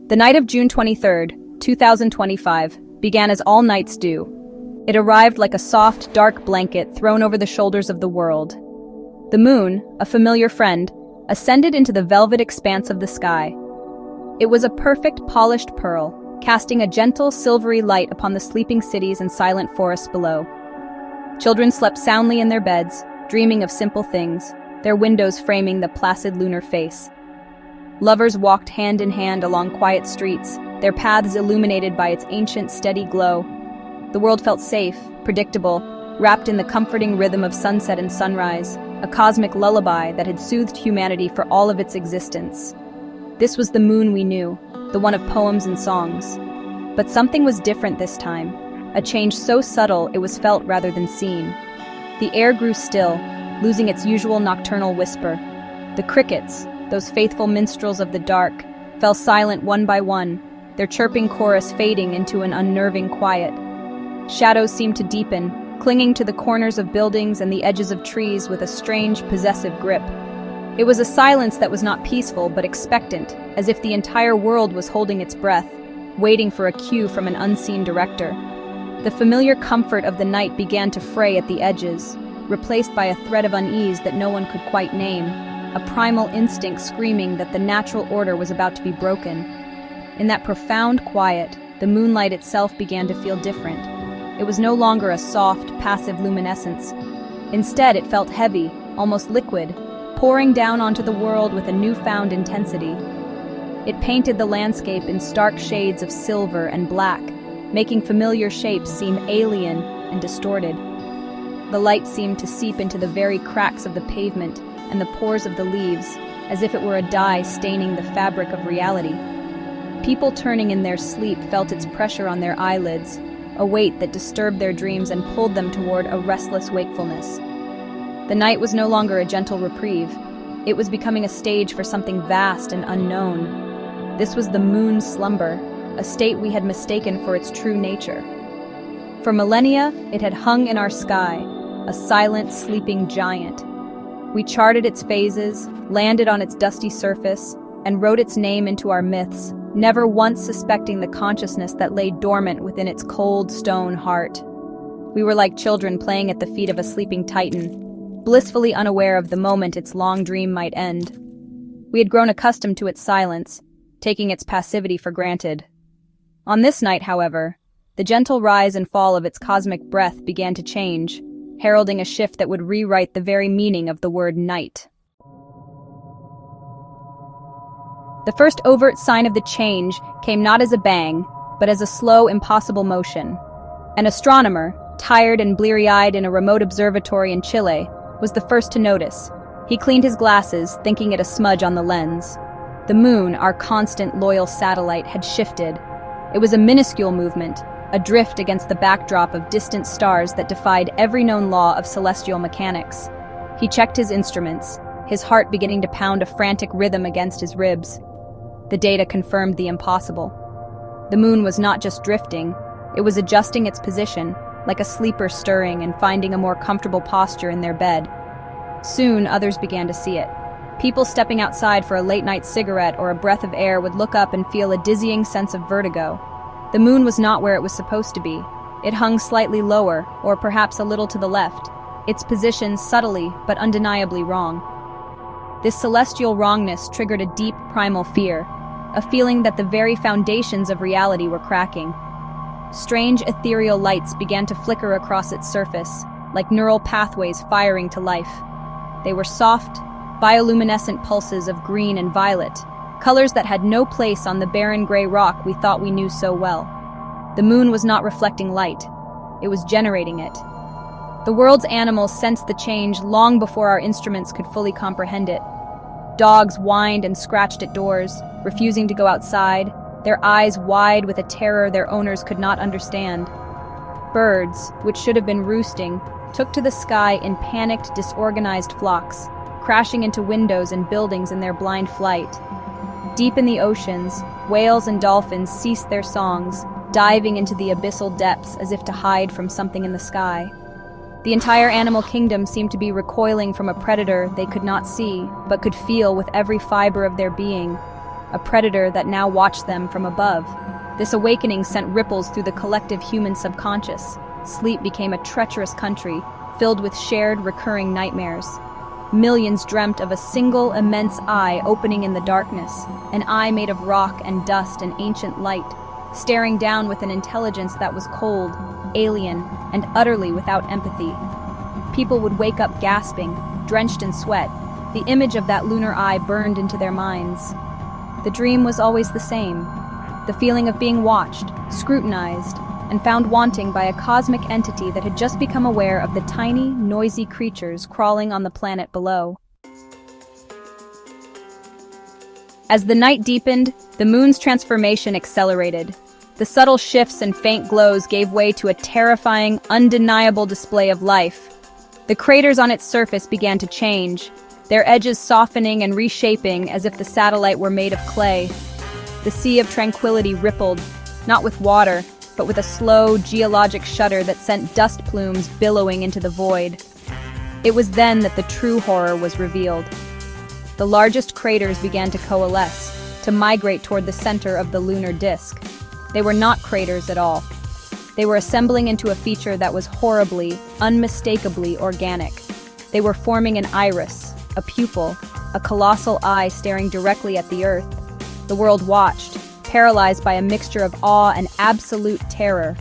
The night of June 23rd, 2025, began as all nights do. It arrived like a soft, dark blanket thrown over the shoulders of the world. The moon, a familiar friend, ascended into the velvet expanse of the sky. It was a perfect, polished pearl, casting a gentle, silvery light upon the sleeping cities and silent forests below. Children slept soundly in their beds, dreaming of simple things, their windows framing the placid lunar face. Lovers walked hand in hand along quiet streets, their paths illuminated by its ancient, steady glow. The world felt safe, predictable, wrapped in the comforting rhythm of sunset and sunrise, a cosmic lullaby that had soothed humanity for all of its existence. This was the moon we knew, the one of poems and songs. But something was different this time, a change so subtle it was felt rather than seen. The air grew still, losing its usual nocturnal whisper. The crickets, those faithful minstrels of the dark, fell silent one by one, their chirping chorus fading into an unnerving quiet. Shadows seemed to deepen, clinging to the corners of buildings and the edges of trees with a strange, possessive grip. It was a silence that was not peaceful but expectant, as if the entire world was holding its breath, waiting for a cue from an unseen director. The familiar comfort of the night began to fray at the edges, replaced by a thread of unease that no one could quite name, a primal instinct screaming that the natural order was about to be broken. In that profound quiet, the moonlight itself began to feel different. It was no longer a soft, passive luminescence. Instead, it felt heavy, almost liquid, pouring down onto the world with a newfound intensity. It painted the landscape in stark shades of silver and black, making familiar shapes seem alien and distorted. The light seemed to seep into the very cracks of the pavement and the pores of the leaves, as if it were a dye staining the fabric of reality. People turning in their sleep felt its pressure on their eyelids, a weight that disturbed their dreams and pulled them toward a restless wakefulness. The night was no longer a gentle reprieve. It was becoming a stage for something vast and unknown. This was the moon's slumber, a state we had mistaken for its true nature. For millennia, it had hung in our sky, a silent, sleeping giant. We charted its phases, landed on its dusty surface, and wrote its name into our myths, never once suspecting the consciousness that lay dormant within its cold, stone heart. We were like children playing at the feet of a sleeping titan, blissfully unaware of the moment its long dream might end. We had grown accustomed to its silence, taking its passivity for granted. On this night, however, the gentle rise and fall of its cosmic breath began to change, heralding a shift that would rewrite the very meaning of the word night. The first overt sign of the change came not as a bang, but as a slow, impossible motion. An astronomer, tired and bleary-eyed in a remote observatory in Chile, was the first to notice. He cleaned his glasses, thinking it a smudge on the lens. The moon, our constant, loyal satellite, had shifted. It was a minuscule movement, a drift against the backdrop of distant stars that defied every known law of celestial mechanics. He checked his instruments, his heart beginning to pound a frantic rhythm against his ribs. The data confirmed the impossible. The moon was not just drifting, it was adjusting its position, like a sleeper stirring and finding a more comfortable posture in their bed. Soon, others began to see it. People stepping outside for a late-night cigarette or a breath of air would look up and feel a dizzying sense of vertigo. The moon was not where it was supposed to be. It hung slightly lower, or perhaps a little to the left, its position subtly but undeniably wrong. This celestial wrongness triggered a deep primal fear, a feeling that the very foundations of reality were cracking. Strange ethereal lights began to flicker across its surface, like neural pathways firing to life. They were soft, bioluminescent pulses of green and violet, colors that had no place on the barren gray rock we thought we knew so well. The moon was not reflecting light, it was generating it. The world's animals sensed the change long before our instruments could fully comprehend it. Dogs whined and scratched at doors, refusing to go outside, their eyes wide with a terror their owners could not understand. Birds, which should have been roosting, took to the sky in panicked, disorganized flocks, crashing into windows and buildings in their blind flight. Deep in the oceans, whales and dolphins ceased their songs, diving into the abyssal depths as if to hide from something in the sky. The entire animal kingdom seemed to be recoiling from a predator they could not see, but could feel with every fiber of their being. a predator that now watched them from above. This awakening sent ripples through the collective human subconscious. Sleep became a treacherous country, filled with shared, recurring nightmares. Millions dreamt of a single, immense eye opening in the darkness, an eye made of rock and dust and ancient light, staring down with an intelligence that was cold, alien, and utterly without empathy. People would wake up gasping, drenched in sweat. The image of that lunar eye burned into their minds. The dream was always the same, the feeling of being watched, scrutinized, and found wanting by a cosmic entity that had just become aware of the tiny, noisy creatures crawling on the planet below. As the night deepened, the moon's transformation accelerated. The subtle shifts and faint glows gave way to a terrifying, undeniable display of life. The craters on its surface began to change, their edges softening and reshaping as if the satellite were made of clay. The sea of tranquility rippled, not with water, but with a slow, geologic shudder that sent dust plumes billowing into the void. It was then that the true horror was revealed. The largest craters began to coalesce, to migrate toward the center of the lunar disk. They were not craters at all. They were assembling into a feature that was horribly, unmistakably organic. They were forming an iris, a pupil, a colossal eye staring directly at the Earth. The world watched, paralyzed by a mixture of awe and absolute terror.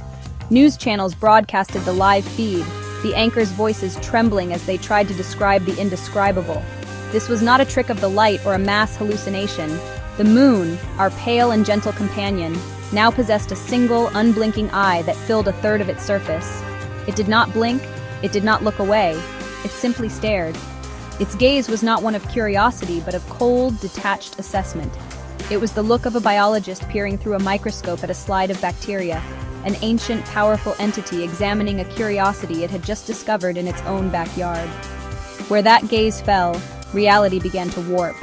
News channels broadcasted the live feed, the anchors' voices trembling as they tried to describe the indescribable. This was not a trick of the light or a mass hallucination. The moon, our pale and gentle companion, now possessed a single, unblinking eye that filled a third of its surface. It did not blink, it did not look away, it simply stared. Its gaze was not one of curiosity, but of cold, detached assessment. It was the look of a biologist peering through a microscope at a slide of bacteria, an ancient, powerful entity examining a curiosity it had just discovered in its own backyard. Where that gaze fell, reality began to warp.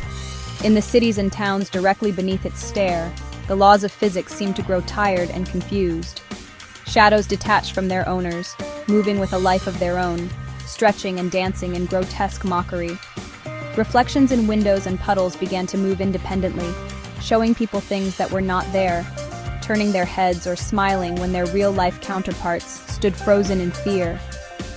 In the cities and towns directly beneath its stare, the laws of physics seemed to grow tired and confused. Shadows detached from their owners, moving with a life of their own, stretching and dancing in grotesque mockery. Reflections in windows and puddles began to move independently, showing people things that were not there, turning their heads or smiling when their real-life counterparts stood frozen in fear.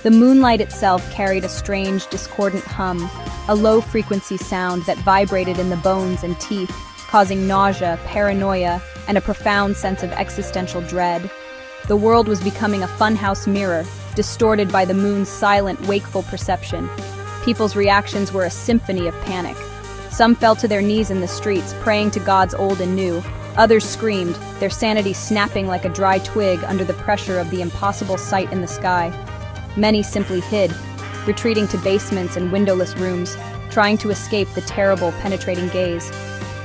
The moonlight itself carried a strange, discordant hum, a low-frequency sound that vibrated in the bones and teeth, causing nausea, paranoia, and a profound sense of existential dread. The world was becoming a funhouse mirror, distorted by the moon's silent, wakeful perception. People's reactions were a symphony of panic. Some fell to their knees in the streets, praying to gods old and new. Others screamed, their sanity snapping like a dry twig under the pressure of the impossible sight in the sky. Many simply hid, retreating to basements and windowless rooms, trying to escape the terrible, penetrating gaze.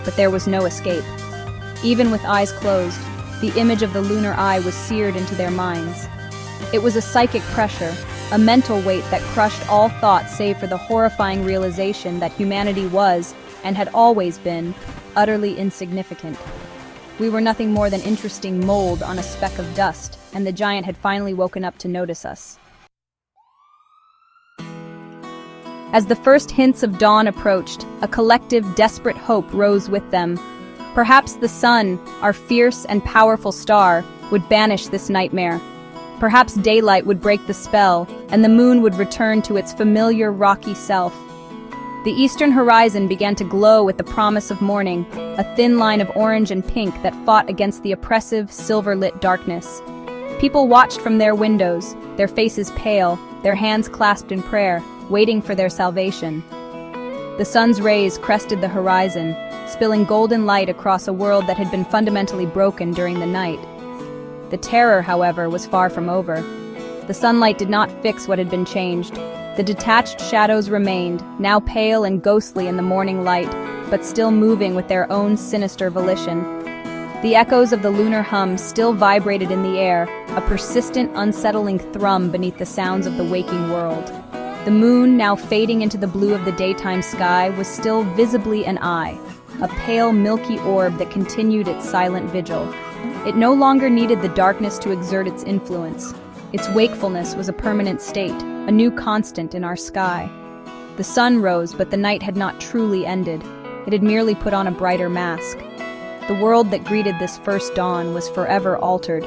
But there was no escape. Even with eyes closed, the image of the lunar eye was seared into their minds. It was a psychic pressure, a mental weight that crushed all thought save for the horrifying realization that humanity was, and had always been, utterly insignificant. We were nothing more than interesting mold on a speck of dust, and the giant had finally woken up to notice us. As the first hints of dawn approached, a collective, desperate hope rose with them. Perhaps the sun, our fierce and powerful star, would banish this nightmare. Perhaps daylight would break the spell, and the moon would return to its familiar rocky self. The eastern horizon began to glow with the promise of morning, a thin line of orange and pink that fought against the oppressive, silver-lit darkness. People watched from their windows, their faces pale, their hands clasped in prayer, waiting for their salvation. The sun's rays crested the horizon, spilling golden light across a world that had been fundamentally broken during the night. The terror, however, was far from over. The sunlight did not fix what had been changed. The detached shadows remained, now pale and ghostly in the morning light, but still moving with their own sinister volition. The echoes of the lunar hum still vibrated in the air, a persistent, unsettling thrum beneath the sounds of the waking world. The moon, now fading into the blue of the daytime sky, was still visibly an eye, a pale, milky orb that continued its silent vigil. It no longer needed the darkness to exert its influence. Its wakefulness was a permanent state, a new constant in our sky. The sun rose, but the night had not truly ended. It had merely put on a brighter mask. The world that greeted this first dawn was forever altered.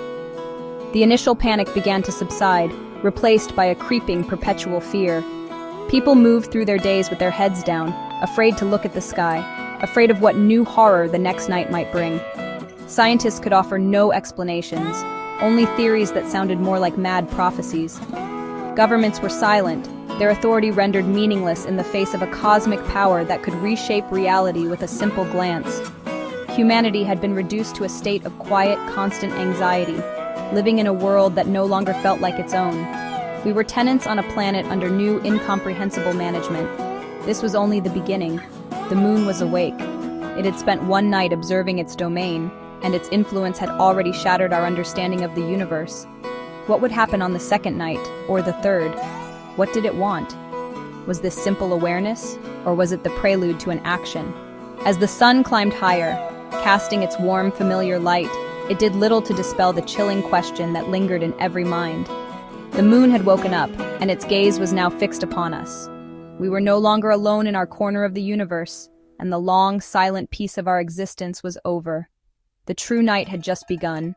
The initial panic began to subside, replaced by a creeping, perpetual fear. People moved through their days with their heads down, afraid to look at the sky, afraid of what new horror the next night might bring. Scientists could offer no explanations, only theories that sounded more like mad prophecies. Governments were silent, their authority rendered meaningless in the face of a cosmic power that could reshape reality with a simple glance. Humanity had been reduced to a state of quiet, constant anxiety, living in a world that no longer felt like its own. We were tenants on a planet under new, incomprehensible management. This was only the beginning. The moon was awake. It had spent one night observing its domain, and its influence had already shattered our understanding of the universe. What would happen on the second night, or the third? What did it want? Was this simple awareness, or was it the prelude to an action? As the sun climbed higher, casting its warm, familiar light, it did little to dispel the chilling question that lingered in every mind. The moon had woken up, and its gaze was now fixed upon us. We were no longer alone in our corner of the universe, and the long, silent peace of our existence was over. The true night had just begun,